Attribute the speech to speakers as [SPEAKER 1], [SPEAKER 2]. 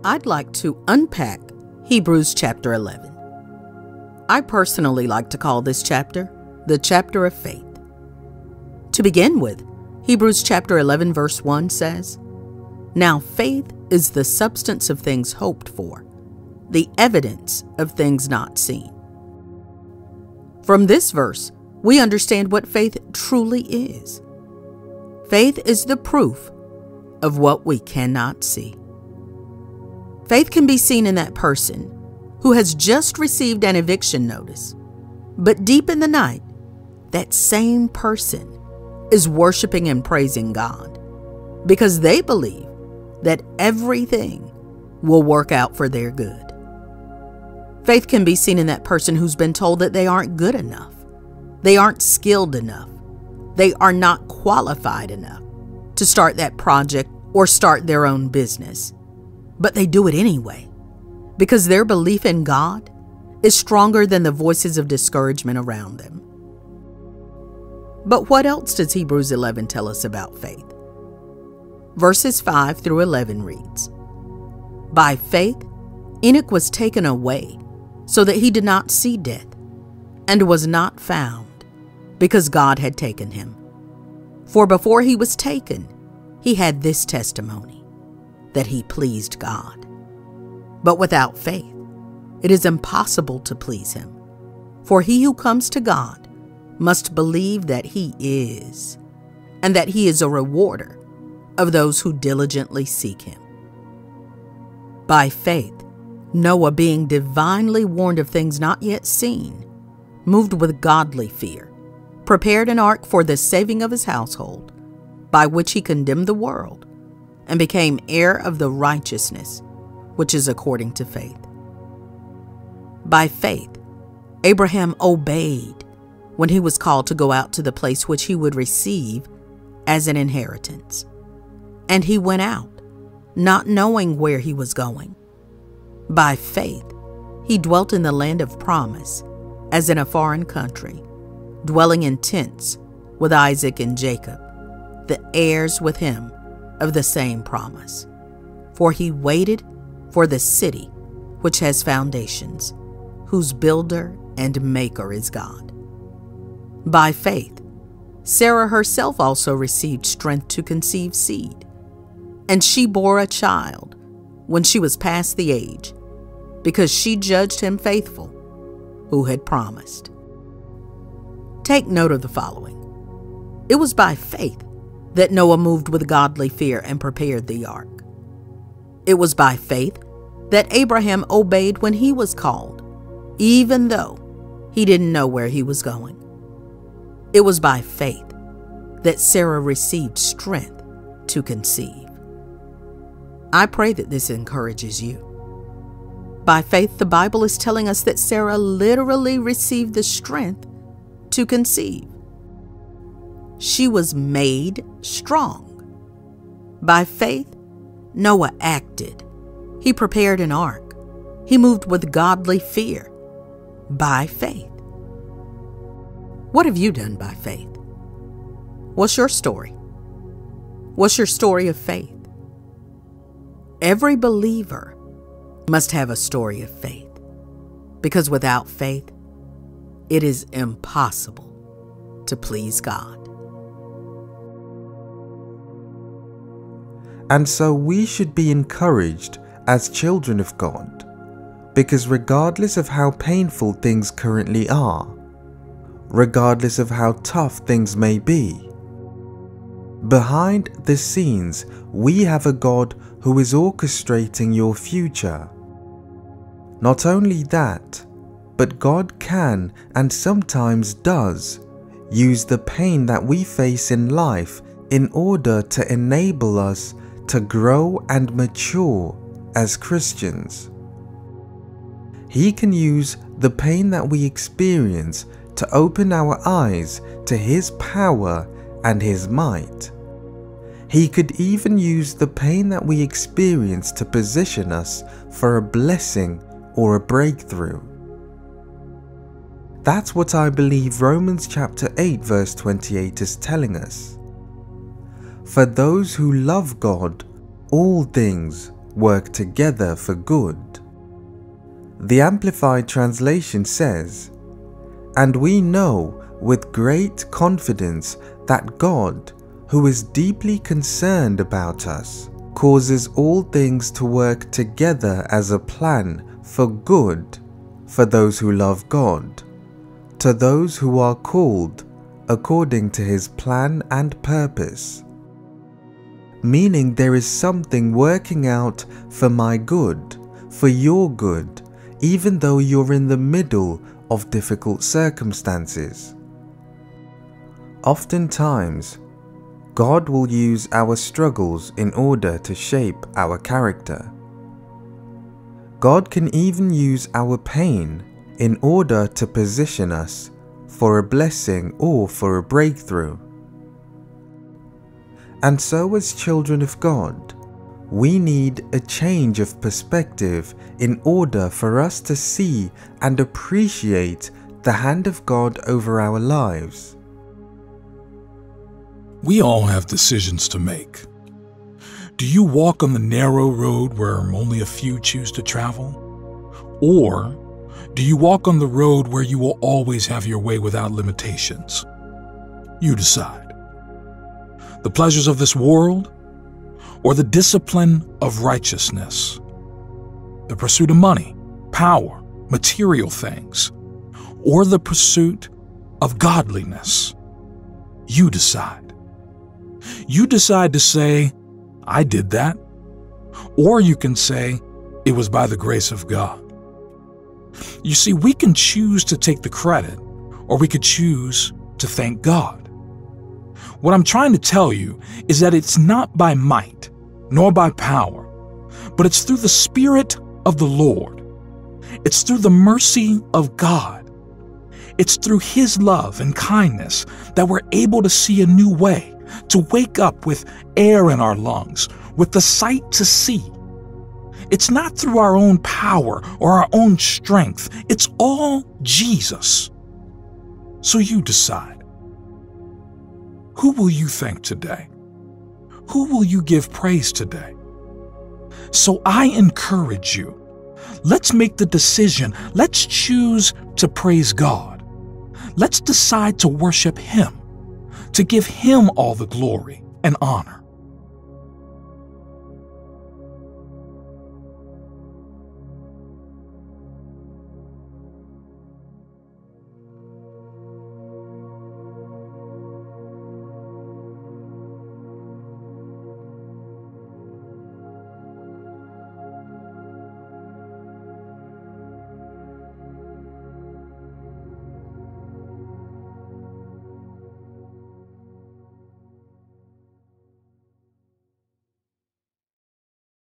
[SPEAKER 1] I'd like to unpack Hebrews chapter 11. I personally like to call this chapter the chapter of faith. To begin with, Hebrews chapter 11 verse 1 says, "Now faith is the substance of things hoped for, the evidence of things not seen." From this verse, we understand what faith truly is. Faith is the proof of what we cannot see. Faith can be seen in that person who has just received an eviction notice, but deep in the night, that same person is worshiping and praising God because they believe that everything will work out for their good. Faith can be seen in that person who's been told that they aren't good enough, they aren't skilled enough, they are not qualified enough to start that project or start their own business. But they do it anyway because their belief in God is stronger than the voices of discouragement around them. But what else does Hebrews 11 tell us about faith? Verses 5 through 11 reads, "By faith, Enoch was taken away so that he did not see death, and was not found, because God had taken him. For before he was taken, he had this testimony, that he pleased God. But without faith, it is impossible to please him. For he who comes to God must believe that he is, and that he is a rewarder of those who diligently seek him." By faith, Noah, being divinely warned of things not yet seen, moved with godly fear, prepared an ark for the saving of his household, by which he condemned the world, and became heir of the righteousness which is according to faith. By faith, Abraham obeyed when he was called to go out to the place which he would receive as an inheritance. And he went out, not knowing where he was going. By faith, he dwelt in the land of promise, as in a foreign country, dwelling in tents with Isaac and Jacob, the heirs with him of the same promise. For he waited for the city which has foundations, whose builder and maker is God. By faith, Sarah herself also received strength to conceive seed, and she bore a child when she was past the age, because she judged him faithful who had promised. Take note of the following. It was by faith that Noah moved with godly fear and prepared the ark. It was by faith that Abraham obeyed when he was called, even though he didn't know where he was going. It was by faith that Sarah received strength to conceive. I pray that this encourages you. By faith, the Bible is telling us that Sarah literally received the strength to conceive. She was made strong. By faith, Noah acted. He prepared an ark. He moved with godly fear. By faith. What have you done by faith? What's your story? What's your story of faith? Every believer must have a story of faith, because without faith, it is impossible to please God.
[SPEAKER 2] And so we should be encouraged as children of God, because regardless of how painful things currently are, regardless of how tough things may be, behind the scenes we have a God who is orchestrating your future. Not only that, but God can and sometimes does use the pain that we face in life in order to enable us to grow and mature as Christians. He can use the pain that we experience to open our eyes to His power and His might. He could even use the pain that we experience to position us for a blessing or a breakthrough. That's what I believe Romans chapter 8 verse 28 is telling us. For those who love God, all things work together for good. The Amplified Translation says, "And we know with great confidence that God, who is deeply concerned about us, causes all things to work together as a plan for good for those who love God, to those who are called according to his plan and purpose." Meaning there is something working out for my good, for your good, even though you're in the middle of difficult circumstances. Oftentimes, God will use our struggles in order to shape our character. God can even use our pain in order to position us for a blessing or for a breakthrough. And so as children of God, we need a change of perspective in order for us to see and appreciate the hand of God over our lives.
[SPEAKER 3] We all have decisions to make. Do you walk on the narrow road where only a few choose to travel? Or do you walk on the road where you will always have your way without limitations? You decide. The pleasures of this world or the discipline of righteousness? The pursuit of money, power, material things, or the pursuit of godliness? You decide. You decide to say, "I did that," or you can say, "It was by the grace of God." You see, we can choose to take the credit, or we could choose to thank God. What I'm trying to tell you is that it's not by might, nor by power, but it's through the Spirit of the Lord. It's through the mercy of God. It's through His love and kindness that we're able to see a new way, to wake up with air in our lungs, with the sight to see. It's not through our own power or our own strength. It's all Jesus. So you decide. Who will you thank today? Who will you give praise today? So I encourage you, let's make the decision. Let's choose to praise God. Let's decide to worship Him, to give Him all the glory and honor.